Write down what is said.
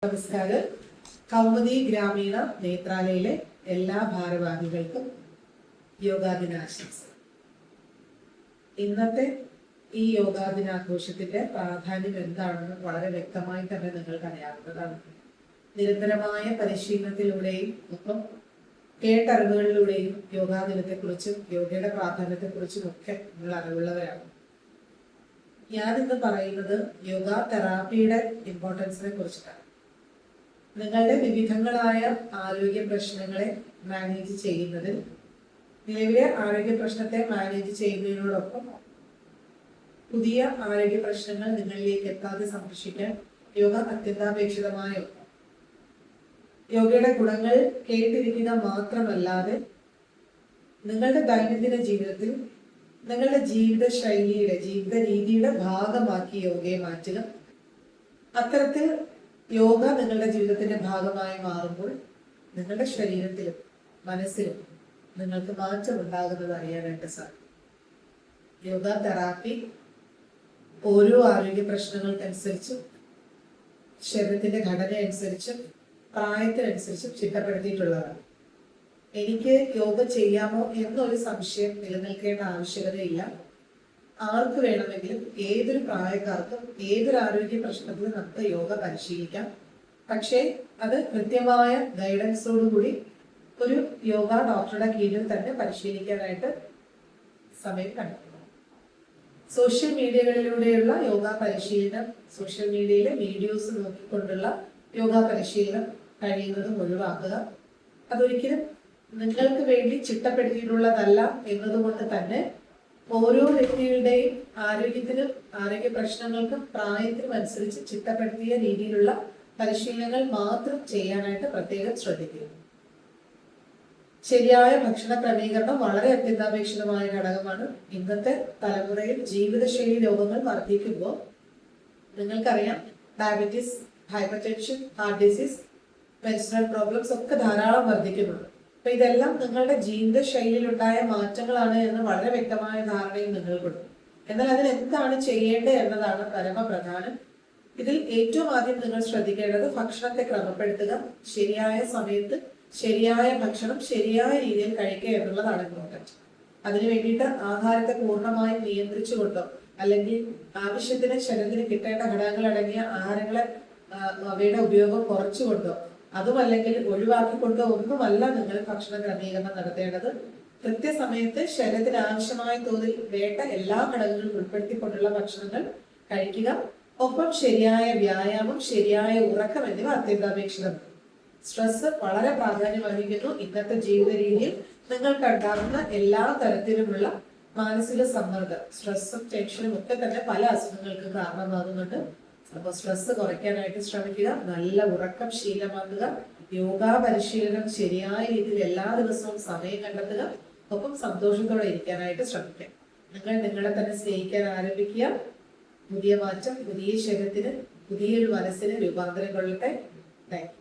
നമസ്കാരം. കൗമുദി ഗ്രാമീണ നേത്രാലയിലെ എല്ലാ ഭാരവാഹികൾക്കും യോഗാദിനാശംസ. ഇന്നത്തെ ഈ യോഗാദിനാഘോഷത്തിന്റെ പ്രാധാന്യം എന്താണെന്ന് വളരെ വ്യക്തമായി തന്നെ നിങ്ങൾക്ക് അറിയാവുന്നതാണ്. നിരന്തരമായ പരിശീലനത്തിലൂടെയും ഒപ്പം കേട്ടറിവുകളിലൂടെയും യോഗാദിനത്തെക്കുറിച്ചും യോഗയുടെ പ്രാധാന്യത്തെക്കുറിച്ചും ഒക്കെ നിങ്ങൾ അറിവുള്ളവരാണ്. ഞാനിന്ന് പറയുന്നത് യോഗ തെറാപ്പിയുടെ ഇമ്പോർട്ടൻസിനെ കുറിച്ചിട്ടാണ്. നിങ്ങളുടെ വിവിധങ്ങളായ ആരോഗ്യ പ്രശ്നങ്ങളെ മാനേജ് ചെയ്യുന്നതിൽ നിലവിലെ ആരോഗ്യ പ്രശ്നത്തെ മാനേജ് ചെയ്യുന്നതിനോടൊപ്പം പുതിയ ആരോഗ്യ പ്രശ്നങ്ങൾ നിങ്ങളിലേക്ക് എത്താതെ സംരക്ഷിക്കാൻ യോഗ അത്യന്താപേക്ഷിതമായ ഒന്നാണ്. യോഗയുടെ ഗുണങ്ങൾ കേട്ടിരിക്കുക മാത്രമല്ലാതെ നിങ്ങളുടെ ദൈനംദിന ജീവിതത്തിൽ നിങ്ങളുടെ ജീവിത ശൈലിയുടെ ജീവിത രീതിയുടെ ഭാഗമാക്കി യോഗയെ മാറ്റുക. അത്തരത്തിൽ യോഗ നിങ്ങളുടെ ജീവിതത്തിന്റെ ഭാഗമായി മാറുമ്പോൾ നിങ്ങളുടെ ശരീരത്തിലും മനസ്സിലും നിങ്ങൾക്ക് മാറ്റം ഉണ്ടാകുന്നത് അറിയാനായിട്ട് സാധിക്കും. യോഗ തെറാപ്പി ഓരോ ആരോഗ്യ പ്രശ്നങ്ങൾക്കനുസരിച്ചും ശരീരത്തിന്റെ ഘടന അനുസരിച്ചും പ്രായത്തിനനുസരിച്ചും ചിട്ടപ്പെടുത്തിയിട്ടുള്ളതാണ്. എനിക്ക് യോഗ ചെയ്യാമോ എന്നൊരു സംശയം നിലനിൽക്കേണ്ട ആവശ്യകതയില്ല. ആർക്ക് വേണമെങ്കിലും ഏതൊരു പ്രായക്കാർക്കും ഏതൊരു ആരോഗ്യ പ്രശ്നത്തിലും നമുക്ക് യോഗ പരിശീലിക്കാം. പക്ഷേ അത് കൃത്യമായ ഗൈഡൻസോടുകൂടി ഒരു യോഗ ഡോക്ടറുടെ കീഴിൽ തന്നെ പരിശീലിക്കാനായിട്ട് സമയം കണ്ടെത്തണം. സോഷ്യൽ മീഡിയകളിലൂടെയുള്ള യോഗ പരിശീലനം, സോഷ്യൽ മീഡിയയിലെ വീഡിയോസ് നോക്കിക്കൊണ്ടുള്ള യോഗ പരിശീലനം കഴിയുന്നതും ഒഴിവാക്കുക. അതൊരിക്കലും നിങ്ങൾക്ക് വേണ്ടി ചിട്ടപ്പെടുത്തിയിട്ടുള്ളതല്ല എന്നതുകൊണ്ട് തന്നെ ഓരോ വ്യക്തികളുടെയും ആരോഗ്യത്തിനും ആരോഗ്യ പ്രശ്നങ്ങൾക്കും പ്രായത്തിനും അനുസരിച്ച് ചിട്ടപ്പെടുത്തിയ രീതിയിലുള്ള പരിശീലനങ്ങൾ മാത്രം ചെയ്യാനായിട്ട് പ്രത്യേകം ശ്രദ്ധിക്കുക. ശരിയായ ഭക്ഷണ ക്രമീകരണം വളരെ അത്യന്താപേക്ഷിതമായ ഘടകമാണ്. ഇന്നത്തെ തലമുറയിൽ ജീവിതശൈലി രോഗങ്ങൾ വർദ്ധിക്കുമ്പോൾ നിങ്ങൾക്കറിയാം, diabetes, hyper tension, heart disease, menstrual problems ഒക്കെ ധാരാളം വർദ്ധിക്കുന്നുണ്ട്. അപ്പൊ ഇതെല്ലാം നിങ്ങളുടെ ജീവിതശൈലിയിലുണ്ടായ മാറ്റങ്ങളാണ് എന്ന് വളരെ വ്യക്തമായ ധാരണയും നിങ്ങൾക്കുണ്ട്. എന്നാൽ അതിന് എന്താണ് ചെയ്യേണ്ടത് എന്നതാണ് പരമപ്രധാനം. ഇതിൽ ഏറ്റവും ആദ്യം നിങ്ങൾ ശ്രദ്ധിക്കേണ്ടത് ഭക്ഷണത്തെ ക്രമപ്പെടുത്തുക. ശരിയായ സമയത്ത് ശരിയായ ഭക്ഷണം ശരിയായ രീതിയിൽ കഴിക്കുക എന്നുള്ളതാണ് ഇമ്പോർട്ടൻറ്റ്. അതിനു വേണ്ടിയിട്ട് ആഹാരത്തെ പൂർണ്ണമായും നിയന്ത്രിച്ചുകൊണ്ടോ അല്ലെങ്കിൽ ആവശ്യത്തിന് ശരീരത്തിന് കിട്ടേണ്ട ഘടകങ്ങൾ അടങ്ങിയ ആഹാരങ്ങളെ അവയുടെ ഉപയോഗം കുറച്ചുകൊണ്ടോ അതുമല്ലെങ്കിൽ ഒഴിവാക്കിക്കൊണ്ടോ ഒന്നുമല്ല നിങ്ങൾ ഭക്ഷണ ക്രമീകരണം നടത്തേണ്ടത്. കൃത്യസമയത്ത് ശരീരത്തിന് ആവശ്യമായ തോതിൽ വേണ്ട എല്ലാ ഘടകങ്ങളും ഉൾപ്പെടുത്തിക്കൊണ്ടുള്ള ഭക്ഷണങ്ങൾ കഴിക്കുക. ഒപ്പം ശരിയായ വ്യായാമം, ശരിയായ ഉറക്കം എന്നിവ അത്യന്താപേക്ഷിതമാണ്. സ്ട്രെസ് വളരെ പ്രാധാന്യം അർഹിക്കുന്നു. ഇന്നത്തെ ജീവിത രീതിയിൽ നിങ്ങൾക്കുണ്ടാകുന്ന എല്ലാ തരത്തിലുമുള്ള മാനസിക സമ്മർദ്ദം, സ്ട്രെസ്സും ടെൻഷനും ഒക്കെ തന്നെ പല അസുഖങ്ങൾക്ക് കാരണമാകുന്നുണ്ട്. അപ്പോൾ സ്ട്രെസ് കുറയ്ക്കാനായിട്ട് ശ്രമിക്കുക. നല്ല ഉറക്കം ശീലമാക്കുക. യോഗ പരിശീലനം ശരിയായ രീതിയിൽ എല്ലാ ദിവസവും സമയം കണ്ടെത്തുക. ഒപ്പം സന്തോഷത്തോടെ ഇരിക്കാനായിട്ട് ശ്രമിക്കുക. നിങ്ങൾ നിങ്ങളെ തന്നെ സ്നേഹിക്കാൻ ആരംഭിക്കുക. പുതിയ മാറ്റം പുതിയ ശരീരത്തിന്, പുതിയൊരു മനസ്സിന് രൂപാന്തരം കൊള്ളട്ടെ. Thank you.